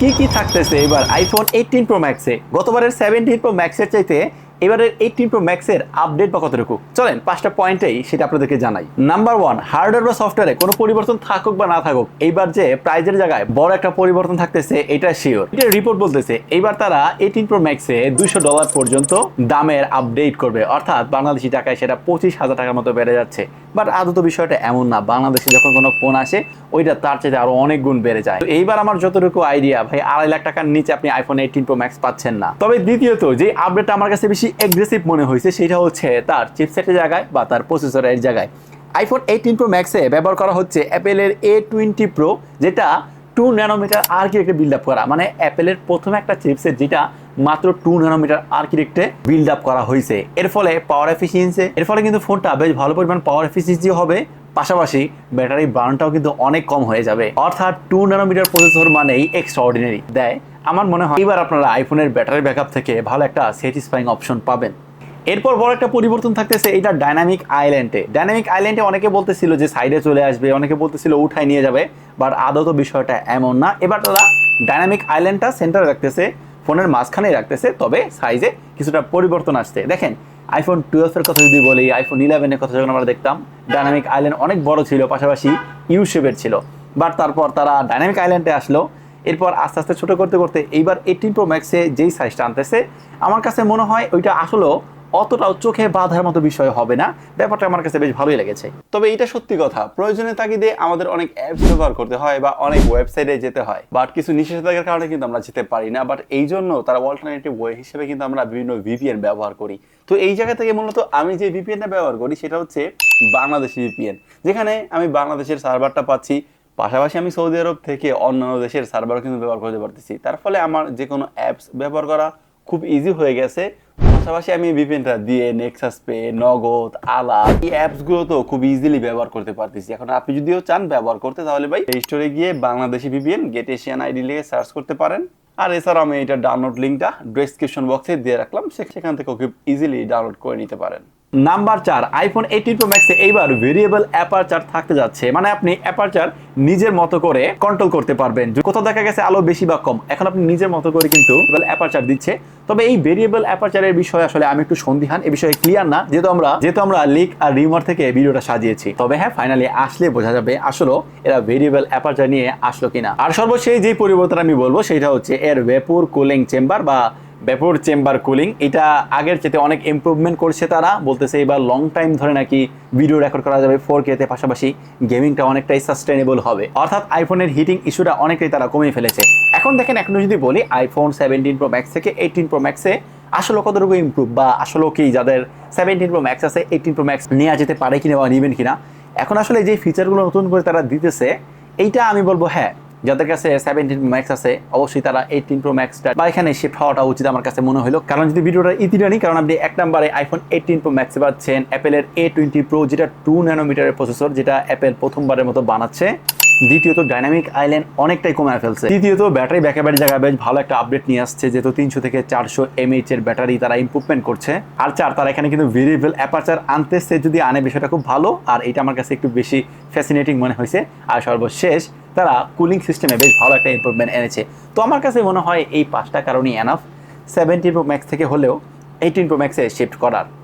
কি কি থাকতেছে এবার আইফোন 18 প্রো ম্যাক্সে? গতবারের 17 প্রো ম্যাক্সের চাইতে এবারের 18 প্রো ম্যাক্সের আপডেট বা কতটুকু, চলেন পাঁচটা পয়েন্টেই সেটা আপনাদেরকে জানাই। নাম্বার 1, হার্ডওয়্যার বা সফটওয়্যারে কোনো পরিবর্তন থাকুক বা না থাকুক, এইবার যে প্রাইজের জায়গায় বড় একটা পরিবর্তন থাকতেছে এটা শিওর। এটা রিপোর্ট বলতেছে এইবার তারা 18 প্রো ম্যাক্সে $200 পর্যন্ত দামের আপডেট করবে, অর্থাৎ বাংলাদেশি টাকায় সেটা 25,000 টাকার মতো বেড়ে যাচ্ছে। বাট আদৌ বিষয়টা এমন না, বাংলাদেশে যখন কোনো ফোন আসে ওইটা তার চাইতে আরো অনেক গুণ বেড়ে যায়। তো এইবার আমার যতটুকু আইডিয়া, ভাই 2.5 লাখ টাকার নিচে আপনি আইফোন 18 প্রো ম্যাক্স পাচ্ছেন না। তবে দ্বিতীয়ত যে আপডেটটা আমার কাছে বেশি এগ্রেসিভ মনে হয়েছে সেটা হচ্ছে তার চিপসেটের জায়গায় বা তার প্রসেসরের জায়গায় আইফোন 18 প্রো ম্যাক্সে ব্যবহার করা হচ্ছে অ্যাপেলের A20 প্রো, যেটা 2 ন্যানোমিটার আর্কিটেক্টে বিল্ড আপ করা। মানে অ্যাপেলের প্রথম একটা চিপসেট যেটা মাত্র 2 ন্যানোমিটার আর্কিটেক্টে বিল্ড আপ করা হয়েছে। এর ফলে পাওয়ার এফিসিয়েন্সি, এর ফলে কিন্তু ফোনটা বেশ ভালো পরিমাণ পাওয়ার এফিসিয়েন্সি হবে, পাশাপাশি ব্যাটারি বার্নটাও কিন্তু অনেক কম হয়ে যাবে। অর্থাৎ 2 ন্যানোমিটার প্রসেসর মানেই এক্সট্রাঅর্ডিনারি দেয়। আমার মনে হয় এবার আপনারা আইফোনের ব্যাটারি ব্যাকআপ থেকে ভালো একটা স্যাটিসফাইং অপশন পাবেন। এরপর বড় একটা পরিবর্তন থাকতেছে এটা ডাইনামিক আইল্যান্ডে। ডাইনামিক আইল্যান্ডে অনেকে বলতেছিল যে সাইডে চলে আসবে, অনেকে বলতেছিল উঠায় নিয়ে যাবে, বাট আদৌ তো বিষয়টা এমন না। এবার তারা ডাইনামিক আইল্যান্ডটা সেন্টারে রাখতেছে, ফোনের মাঝখানেই রাখতেছে, তবে সাইজে কিছুটা পরিবর্তন আসছে। দেখেন আইফোন 12 এর কথা যদি বলি, আইফোন 11 এর কথা যখন আমরা দেখতাম ডাইনামিক আইল্যান্ড অনেক বড় ছিল, পাশাপাশি ইউ শেপের ছিল। বাট তারপর তারা ডাইনামিক আইল্যান্ডে আসলো, এরপর আস্তে আস্তে ছোট করতে করতে এইবার 18 প্রো ম্যাক্সে যেই সাইজটা আনতেছে আমার কাছে মনে হয় ওইটা আসলে অতটাও চোখে বাঁধার মতো বিষয় হবে না। ব্যাপারটা আমার কাছে বেশ ভালোই লেগেছে। তবে এটা সত্যি কথা, প্রয়োজনের তাগিদে আমাদের অনেক অ্যাপস ব্যবহার করতে হয় বা অনেক ওয়েবসাইটে যেতে হয়, বাট কিছু নিষেধাজ্ঞার কারণে কিন্তু আমরা যেতে পারি না। বাট এই জন্য তারা অল্টারনেটিভ ওয়ে হিসেবে কিন্তু আমরা বিভিন্ন ভিপিএন ব্যবহার করি। তো এই জায়গা থেকে মূলত আমি যে ভিপিএনটা ব্যবহার করি সেটা হচ্ছে বাংলাদেশি ভিপিএন, যেখানে আমি বাংলাদেশের সার্ভারটা পাচ্ছি, পাশাপাশি আমি সৌদি আরব থেকে অন্যান্য দেশের সার্ভারও কিন্তু ব্যবহার করতে পারতেছি। তার ফলে আমার যে কোনো অ্যাপস ব্যবহার করা খুব ইজি হয়ে গেছে। পাশাপাশি আমি ভিপিএনটা দিয়ে নেক্সাস পে, নগদ, আলা এই অ্যাপসগুলো তো খুব ইজিলি ব্যবহার করতে পারতেছি। এখন আপনি যদিও চান ব্যবহার করতে, তাহলে ভাই প্লে স্টোরে গিয়ে Bangladeshi VPN get Asian ID লিখে সার্চ করতে পারেন। আর এছাড়া আমি এটা ডাউনলোড লিঙ্কটা ডেসক্রিপশন বক্সে দিয়ে রাখলাম, সেখান থেকে খুব ইজিলি ডাউনলোড করে নিতে পারেন। নাম্বার 4, আইফোন 18 প্রো ম্যাক্সে এইবার ভেরিয়েবল অ্যাপারচার থাকতে যাচ্ছে। মানে আপনি অ্যাপারচার নিজের মতো করে কন্ট্রোল করতে পারবেন। কোথাও দেখা গেছে আলো বেশি বা কম, এখন আপনি নিজের মতো করে কিন্তু অ্যাপারচার দিচ্ছে। তবে এই ভেরিয়েবল অ্যাপারচারের বিষয়ে আসলে আমি একটু সন্দিহান, এই বিষয়ে ক্লিয়ার না, যেহেতু আমরা লিক আর রিউমার থেকে ভিডিওটা সাজিয়েছি। তবে হ্যাঁ, ফাইনালি আসলে বোঝা যাবে আসলে এরা ভেরিয়েবল অ্যাপারচার নিয়ে আসলো কিনা। আর সর্বশেষ যে পরিবর্তন আমি বলবো সেটা হচ্ছে এর ভেপোর কুলিং চেম্বার বা ভেপোর চেম্বার কুলিং। এটা আগের চেয়ে অনেক ইমপ্রুভমেন্ট করছে। তারা বলতেছে এবার লং টাইম ধরে নাকি ভিডিও রেকর্ড করা যাবে 4K তে, পাশাপাশি গেমিংটা অনেকটাই সাস্টেনেবল হবে। অর্থাৎ আইফোনের হিটিং ইস্যুটা অনেকটাই তারা কমিয়ে ফেলেছে। এখন দেখেন, এখন যদি বলি আইফোন 17 প্রো ম্যাক্স থেকে 18 প্রো ম্যাক্সে আসলে কতটুকু ইমপ্রুভ, বা আসলে কি যাদের 17 প্রো ম্যাক্স আছে 18 প্রো ম্যাক্স নেওয়া যেতে পারে কিনা বা নেবেন কিনা। এখন আসলে যে ফিচারগুলো নতুন করে তারা দিতেছে এইটা আমি বলবো হ্যাঁ, যাদের কাছে 17 প্রো ম্যাক্স আছে অবশ্যই তারা 18 প্রো ম্যাক্সটা বা এখানে শিফট হওয়াটা উচিত আমার কাছে মনে হলো। কারণ যদি ভিডিওটা ইতিরানি, কারণ আপনি এক নম্বরে আইফোন 18 প্রো ম্যাক্সে পাচ্ছেন অ্যাপেলের A20 প্রো, যেটা 2 ন্যানোমিটারের প্রসেসর, যেটা অ্যাপেল প্রথমবারের মতো বানাচ্ছে। দ্বিতীয়ত ডাইনামিক আইল্যান্ড অনেকটাই কমে ফেলছে। তৃতীয়ত ব্যাটারি ব্যাকআপের জায়গায় বেশ ভালো একটা আপডেট নিয়ে আসছে, যেহেতু 300 থেকে 400 mAh এর ব্যাটারি তারা ইমপ্রুভমেন্ট করছে। আর 4, তারা এখানে কিন্তু ভেরিয়েবল অ্যাপারচার আনতেছে, যদি আনে বিষয়টা খুব ভালো, আর এটা আমার কাছে একটু বেশি ফ্যাসিনেটিং মনে হয়েছে। আর সর্বশেষ তারা কুলিং সিস্টেমে বেশ ভালো একটা ইমপ্রুভমেন্ট এনেছে। তো আমার কাছে মনে হয় এই 5টা কারণই এনাফ 17 প্রো ম্যাক্স থেকে হলেও 18 প্রো ম্যাক্সে শিফট করার।